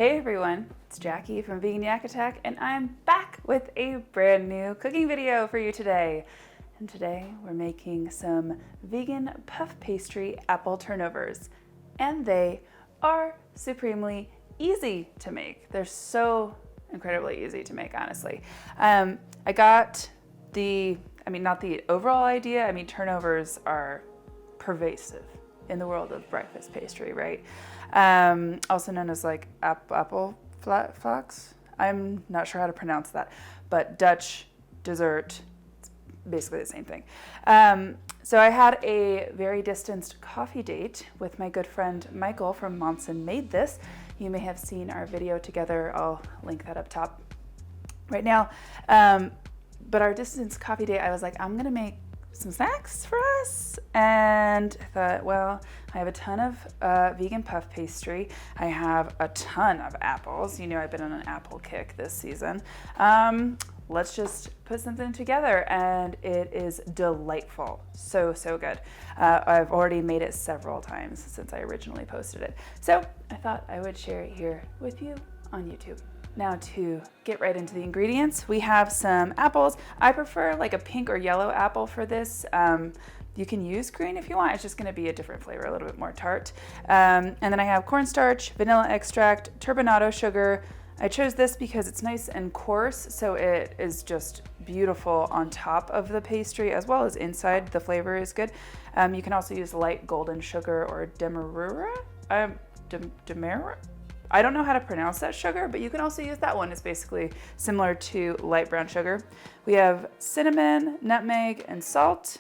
Hey everyone, it's Jackie from Vegan Yack Attack, and I'm back with a brand new cooking video for you today. And today we're making some vegan puff pastry apple turnovers. And they are supremely easy to make. They're so incredibly easy to make, honestly. I got not the overall idea. Turnovers are pervasive in the world of breakfast pastry, right? Also known as like apple flocks. I'm not sure how to pronounce that, but Dutch dessert, it's basically the same thing. So I had a very distanced coffee date with my good friend Michael from Monson Made This. You may have seen our video together. I'll link that up top right now. But our distance coffee date, I was like, I'm gonna make some snacks for us, and I thought, well, I have a ton of vegan puff pastry. I have a ton of apples. You know, I've been on an apple kick this season. Let's just put something together, and it is delightful. So good. I've already made it several times since I originally posted it. So I thought I would share it here with you on YouTube. Now to get right into the ingredients, we have some apples. I prefer like a pink or yellow apple for this. You can use green if you want. It's just gonna be a different flavor, a little bit more tart. And then I have cornstarch, vanilla extract, turbinado sugar. I chose this because it's nice and coarse, so it is just beautiful on top of the pastry as well as inside. The flavor is good. You can also use light golden sugar or demerara. Demerara? I don't know how to pronounce that sugar, but you can also use that one. It's basically similar to light brown sugar. We have cinnamon, nutmeg, and salt,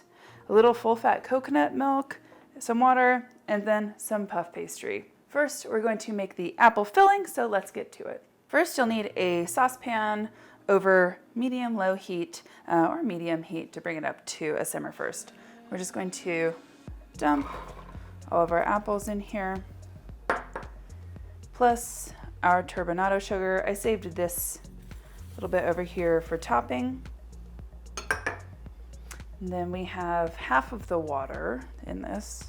a little full-fat coconut milk, some water, and then some puff pastry. First, we're going to make the apple filling, so let's get to it. First, you'll need a saucepan over medium-low heat, or medium heat to bring it up to a simmer first. We're just going to dump all of our apples in here, plus our turbinado sugar. I saved this little bit over here for topping. And then we have half of the water in this.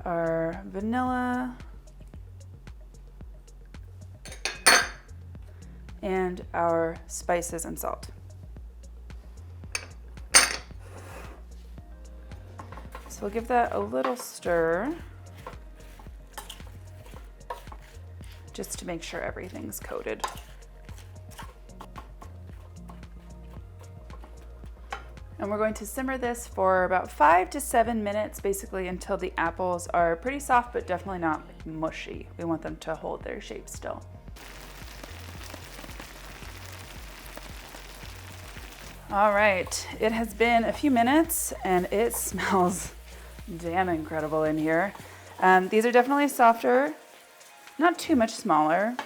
Our vanilla and our spices and salt. So we'll give that a little stir just to make sure everything's coated. And we're going to simmer this for about 5 to 7 minutes, basically until the apples are pretty soft, but definitely not mushy. We want them to hold their shape still. All right, it has been a few minutes and it smells damn incredible in here. These are definitely softer, not too much smaller.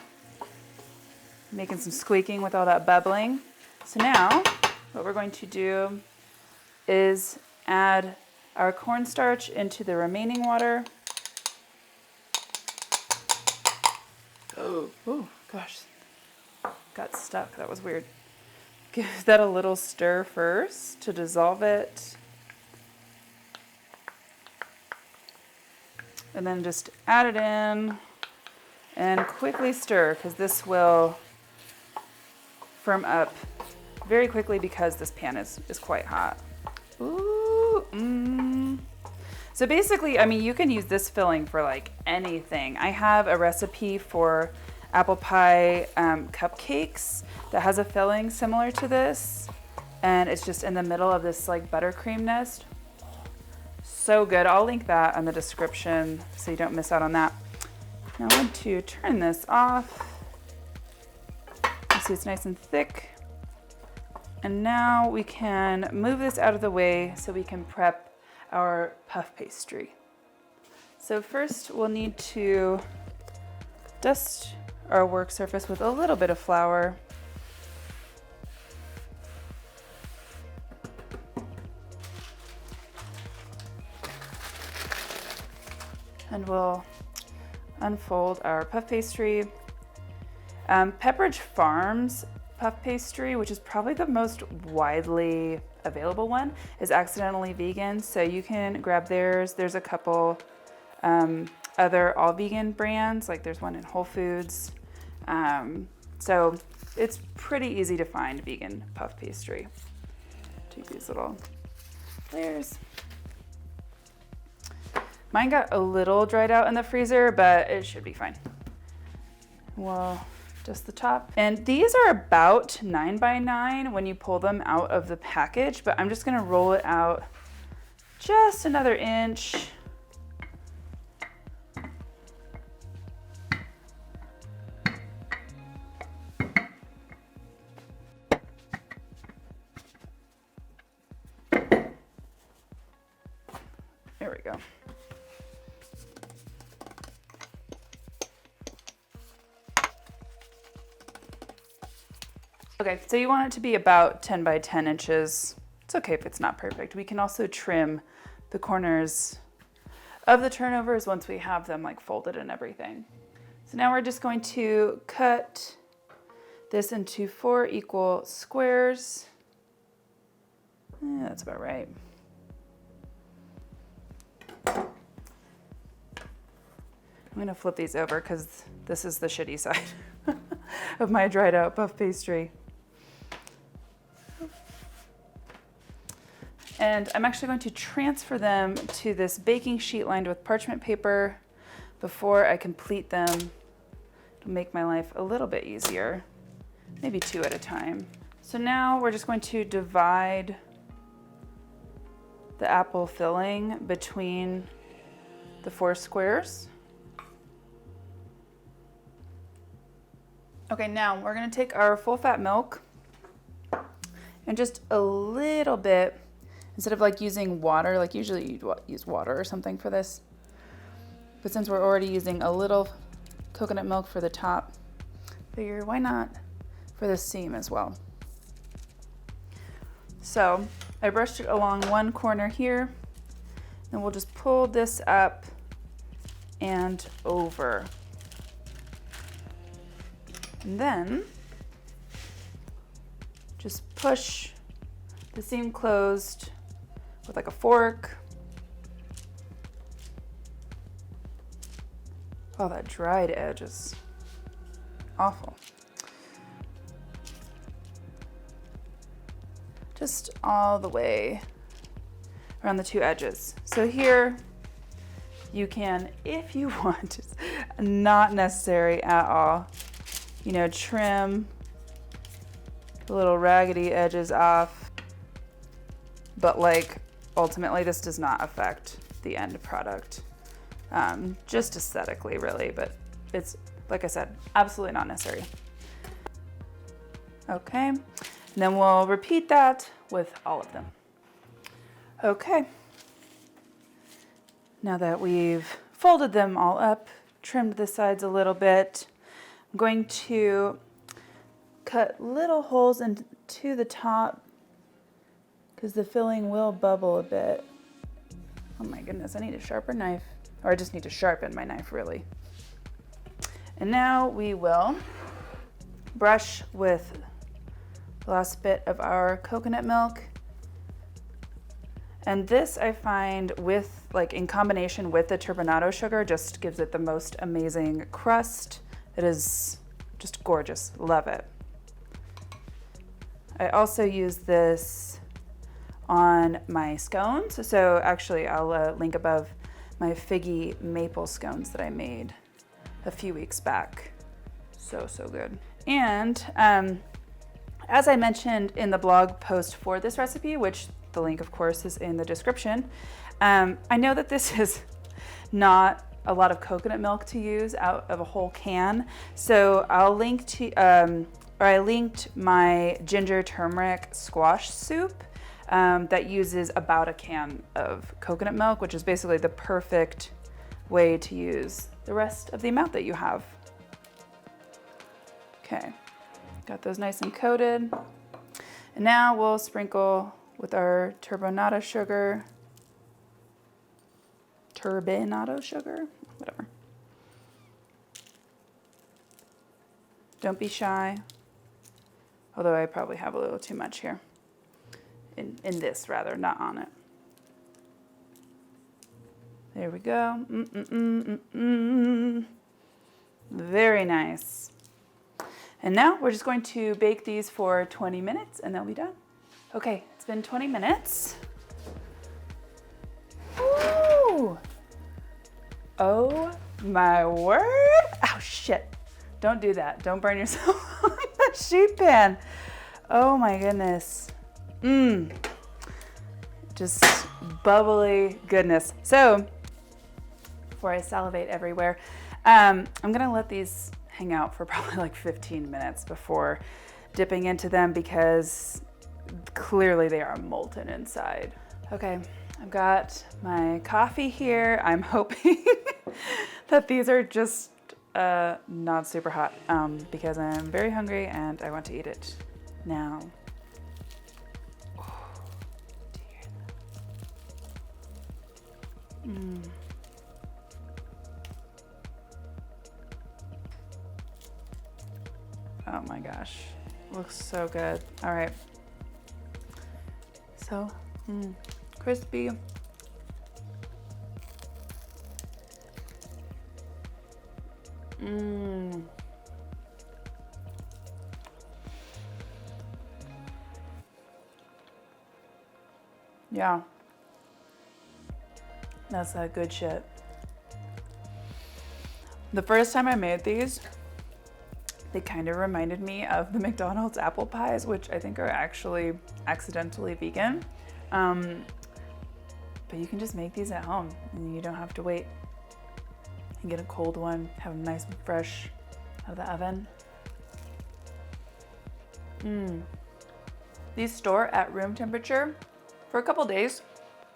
Making some squeaking with all that bubbling. So now what we're going to do is add our cornstarch into the remaining water. Oh gosh, got stuck, that was weird. Give that a little stir first to dissolve it. And then just add it in and quickly stir, because this will firm up very quickly because this pan is quite hot. Ooh, So basically, you can use this filling for like anything. I have a recipe for apple pie cupcakes that has a filling similar to this, and it's just in the middle of this like buttercream nest. So good. I'll link that in the description so you don't miss out on that. Now I want to turn this off. You see it's nice and thick. And now we can move this out of the way so we can prep our puff pastry. So first we'll need to dust our work surface with a little bit of flour. And we'll unfold our puff pastry. Pepperidge Farms puff pastry, which is probably the most widely available one, is accidentally vegan, so you can grab theirs. There's a couple other all vegan brands, like there's one in Whole Foods. So it's pretty easy to find vegan puff pastry. Take these little layers. Mine got a little dried out in the freezer, but it should be fine. Well, just the top. And these are about 9 by 9 when you pull them out of the package, but I'm just gonna roll it out just another inch. There we go. Okay, so you want it to be about 10 by 10 inches. It's okay if it's not perfect. We can also trim the corners of the turnovers once we have them like folded and everything. So now we're just going to cut this into 4 equal squares. That's about right. I'm gonna flip these over because this is the shitty side of my dried out puff pastry. And I'm actually going to transfer them to this baking sheet lined with parchment paper before I complete them. It'll make my life a little bit easier, maybe 2 at a time. So now we're just going to divide the apple filling between the 4 squares. Okay, now we're gonna take our full fat milk and just a little bit, instead of like using water, like usually you'd use water or something for this. But since we're already using a little coconut milk for the top, figure why not for the seam as well. So I brushed it along one corner here, and we'll just pull this up and over. And then just push the seam closed with like a fork. Oh, that dried edge is awful. Just all the way around the 2 edges. So here you can, if you want, it's not necessary at all, you know, trim the little raggedy edges off, but like ultimately this does not affect the end product, just aesthetically really, but it's, like I said, absolutely not necessary. Okay, and then we'll repeat that with all of them. Okay, now that we've folded them all up, trimmed the sides a little bit, I'm going to cut little holes into the top because the filling will bubble a bit. Oh my goodness, I need a sharper knife, or I just need to sharpen my knife really. And now we will brush with the last bit of our coconut milk. And this I find with, like in combination with the turbinado sugar, just gives it the most amazing crust. It is just gorgeous, love it. I also use this on my scones. So actually I'll link above my figgy maple scones that I made a few weeks back. So good. And as I mentioned in the blog post for this recipe, which the link of course is in the description, I know that this is not a lot of coconut milk to use out of a whole can. So I'll link to, I linked my ginger turmeric squash soup that uses about a can of coconut milk, which is basically the perfect way to use the rest of the amount that you have. Okay, got those nice and coated. And now we'll sprinkle with our turbinado sugar, whatever. Don't be shy, although I probably have a little too much here. In this rather, not on it. There we go. Very nice. And now we're just going to bake these for 20 minutes and they'll be done. Okay, it's been 20 minutes. Ooh. Oh my word. Oh shit. Don't do that. Don't burn yourself on the sheet pan. Oh my goodness. Just bubbly goodness. So before I salivate everywhere, I'm gonna let these hang out for probably like 15 minutes before dipping into them because clearly they are molten inside. Okay, I've got my coffee here. I'm hoping that these are just not super hot because I'm very hungry and I want to eat it now. Oh, do you hear that? Oh my gosh, looks so good. All right, so crispy. Yeah, that's that good shit. The first time I made these, they kind of reminded me of the McDonald's apple pies, which I think are actually accidentally vegan. But you can just make these at home and you don't have to wait. You can get a cold one, have them nice and fresh out of the oven. These store at room temperature for a couple days.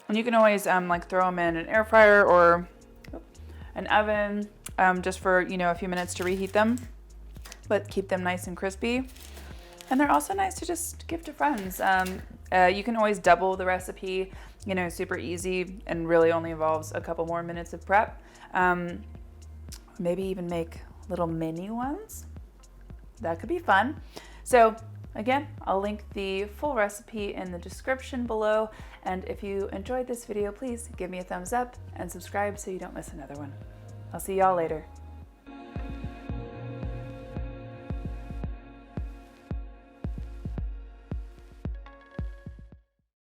And you can always like throw them in an air fryer or an oven just for, you know, a few minutes to reheat them, but keep them nice and crispy. And they're also nice to just give to friends. You can always double the recipe, you know, super easy and really only involves a couple more minutes of prep. Maybe even make little mini ones. That could be fun. So again, I'll link the full recipe in the description below. And if you enjoyed this video, please give me a thumbs up and subscribe so you don't miss another one. I'll see y'all later.